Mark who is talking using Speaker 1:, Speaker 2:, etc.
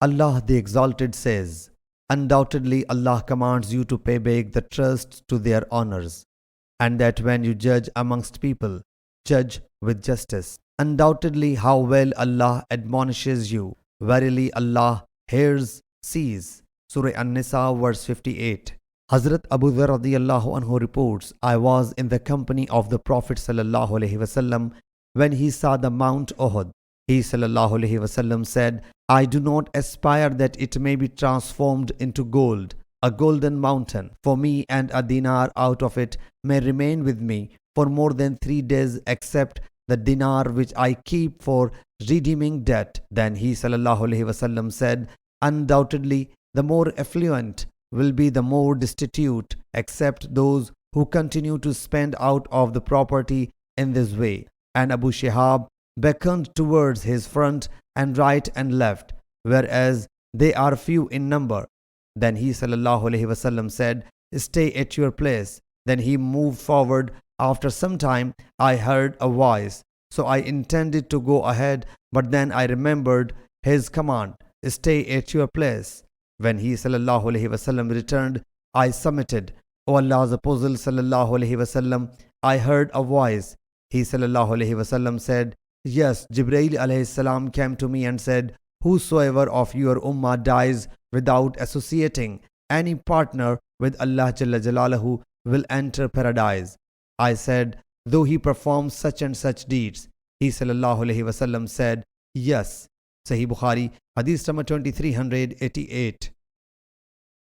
Speaker 1: Allah the Exalted says, "Undoubtedly Allah commands you to pay back the trusts to their owners, and that when you judge amongst people, judge with justice. Undoubtedly how well Allah admonishes you. Verily Allah hears, sees." Surah An-Nisa verse 58. Hazrat Abu Dharr radiyallahu anhu reports, "I was in the company of the Prophet sallallahu alaihi wasallam when he saw the Mount Uhud. He sallallahu alaihi wasallam said, I do not aspire that it may be transformed into gold, a golden mountain, for me, and a dinar out of it may remain with me for more than 3 days, except the dinar which I keep for redeeming debt." Then he sallallahu alaihi wasallam said, "Undoubtedly the more affluent will be the more destitute, except those who continue to spend out of the property in this way." And Abu Shihab beckoned towards his front and right and left, whereas they are few in number. Then he sallallahu alaihi wasallam said, "Stay at your place." Then he moved forward. After some time I heard a voice, so I intended to go ahead, but then I remembered his command, "Stay at your place." When he sallallahu alaihi wasallam returned, I submitted. "O Allah's Apostle sallallahu alaihi wasallam, I heard a voice." He sallallahu alaihi wasallam said, "Yes, Jibreel alayhi salam came to me and said, whosoever of your ummah dies without associating any partner with Allah Jalla Jalaluhu will enter paradise." I said, "Though he performs such and such deeds?" He sallallahu alaihi wasallam said, "Yes." Sahih Bukhari, Hadith number 2388.